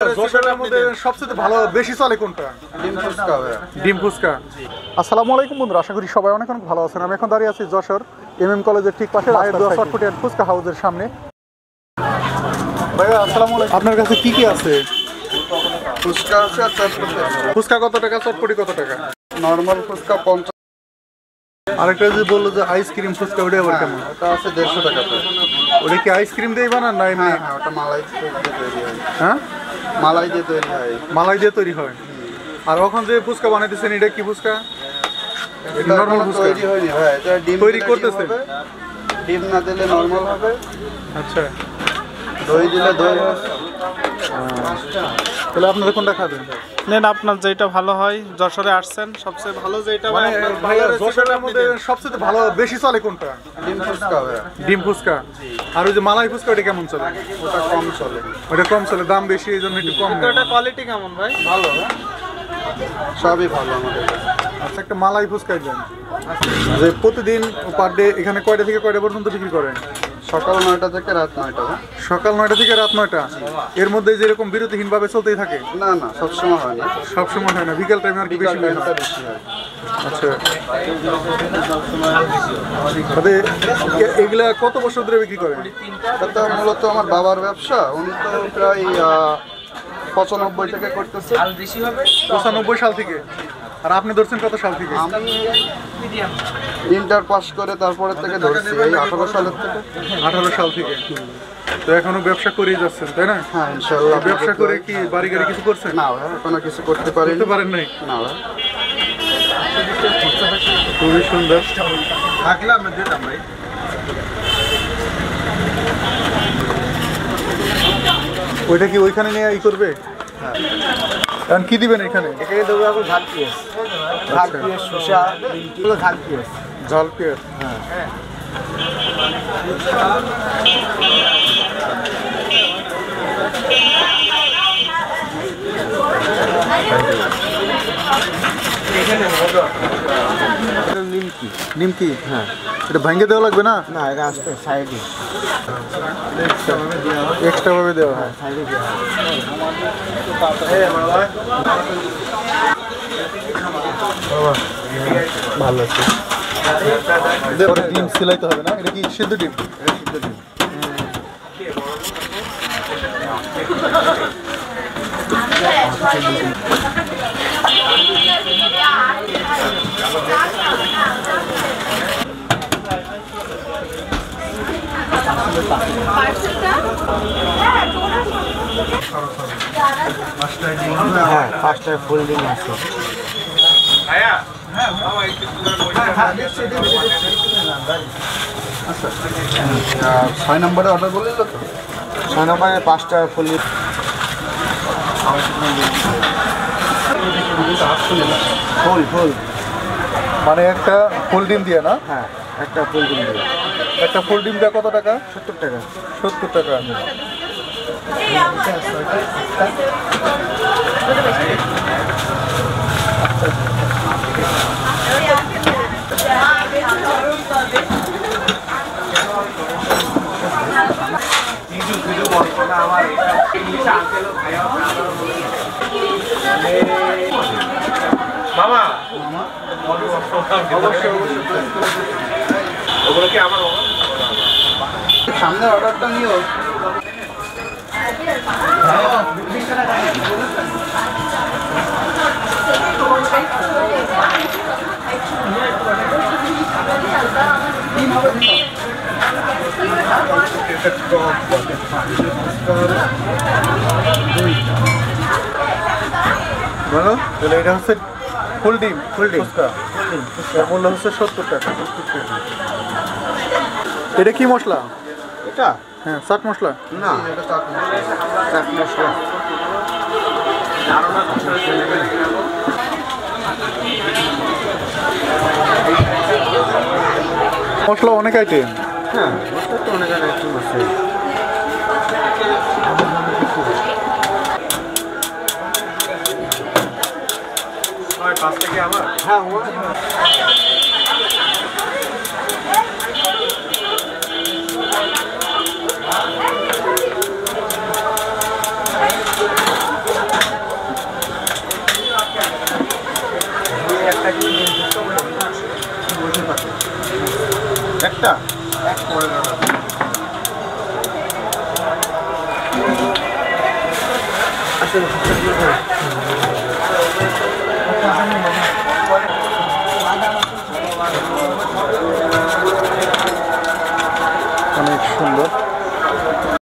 সবচেয়ে ভালো বেশি চলে কোনটা? ডিম ফুচকা। আসসালামু আলাইকুম বন্ধুরা, আশা করি সবাই অনেক অনেক ভালো আছেন। আমি এখন দাঁড়িয়ে আছি যশোর MM কলেজের ঠিক পাশে চটপটি ফুচকা হাউসের সামনে। ভাইয়া আসসালামু আলাইকুম, আপনার কাছে কি কি আছে? ফুচকা আছে আর চটপটি আছে। ফুচকা কত টাকা, চটপটি কত টাকা? নরমাল ফুচকা 50। আরেকটা যে বললো যে আইসক্রিম ফুচকা, ওটা আবার কেমন? ওটা আছে 150 টাকা। ওটা কি আইসক্রিম দিয়ে বানান না এমনি? হ্যাঁ, ওটা মালাই দিয়ে তৈরি হয়। হ্যাঁ, মালাই দিয়ে তৈরি হয়। মালাই দিয়ে তৈরি হয়। আর ওখান যে ফুচকা বানাইতেছেন এটা কি ফুচকা? এটা নরমাল ফুচকা তৈরি হয়নি ভাই, এটা ডিম তৈরি করতেছেন। ডিম না দিলে নরমাল হবে। আচ্ছা, দই দিলে দই হবে। তাহলে আপনারা কোনটা খাবেন? নেন আপনার যেটা ভালো হয়। যশোরে আসছেন, সবচেয়ে ভালো যেটা মানে ভাইয়া যশোরের মধ্যে সবচেয়ে ভালো বেশি চলে কোনটা? ডিম ফুচকা ভাই। ডিম ফুচকা। আর ওই যে মালাই ফুচকা ওটা কেমন চলে? ওটা কম চলে। ওটা কম চলে, দাম বেশি, এই জন্য একটু কম। ওটা কোয়ালিটি কেমন ভাই? ভালো, সবই ভালো আমাদের। আচ্ছা, একটা মালাই ফুচকাই দেন। যে প্রতিদিন পার ডে এখানে কয়টা থেকে কয়টা পর্যন্ত বিক্রি করেন? সকাল 9টা থেকে রাত 9টা। সকাল 9টা থেকে রাত 9টা। এর মধ্যে যেরকম বিরতিহীনভাবে চলতেই থাকে? না না, সবসময় হয় না। সবসময় হয় না, বিকেল টাইমে আর কি বেশি হয়? বেশি হয়। আচ্ছা, তবে এগুলা কত বছর ধরে বিক্রি করেন? এটা মূলত আমার বাবার ব্যবসা। উনি তো প্রায় 95 থেকে করতেছে। 95 সাল থেকে। আর আপনি ধরছেন কত সাল থেকে? আমি ইন্টার পাস করে তারপরে থেকে ধরছি, এই 18 সালের থেকে। 18 সাল থেকে। তো এখনো ব্যবসা করেই যাচ্ছেন, তাই না? হ্যাঁ, ইনশাআল্লাহ। ব্যবসা করে কি বাড়ি গাড়ি কিছু করছেন? না ভাই, এখনো কিছু করতে পারিনি। পারেন নাই? না ভাই। খুবই সুন্দর। থাকলে আমি দিতাম ভাই। ওইটা কি ওইখানে নিয়ে ই করবে? এখন কি দিবেন এখানে? এখানে দেবো এখন ঝাল পিঁয়াজ। ঝাল পিঁয়াজ, শসা, এগুলো ঝাল পিঁয়াজ। ঝাল পেঁয়াজ। হ্যাঁ। নিমকি? হ্যাঁ। এটা ভাঙ্গে দেওয়া লাগবে না? না, এটা আসতে সাইডে এক্সট্রা ভাবে দেওয়া হয়। সাইডে দেওয়া ভালো আছে। ডিম সিলাইতে হবে না? এটা কি সিদ্ধ ডিম? সিদ্ধ ডিম। হ্যাঁ, 5টা ফুল ডিম আছে। 6 নম্বরে অর্ডার বললেন তো? 6 নম্বরে 5টা ফুল ডিম। ফুল ফুল মানে একটা ফুল ডিম দিয়ে না? হ্যাঁ, একটা ফুল ডিম দেবে। একটা ফুল ডিম দেওয়া কত টাকা? 70 টাকা। 70 টাকা। মামা ওগুলো কি আমার সামনে অর্ডারটা নিও। বলো, তাহলে এটা হচ্ছে ফুল ডিম। ফুচকা এর মূল্য হচ্ছে 70 টাকা। এটা কি মশলা? এটা? হ্যাঁ, চাট মশলা। না, এটা চাট মশলা। মশলা অনেক আইটেম। হ্যাঁ, মশলা তো অনেক আইটেম আছে। 5 থেকে আমার। হ্যাঁ, একটা অনেক সুন্দর।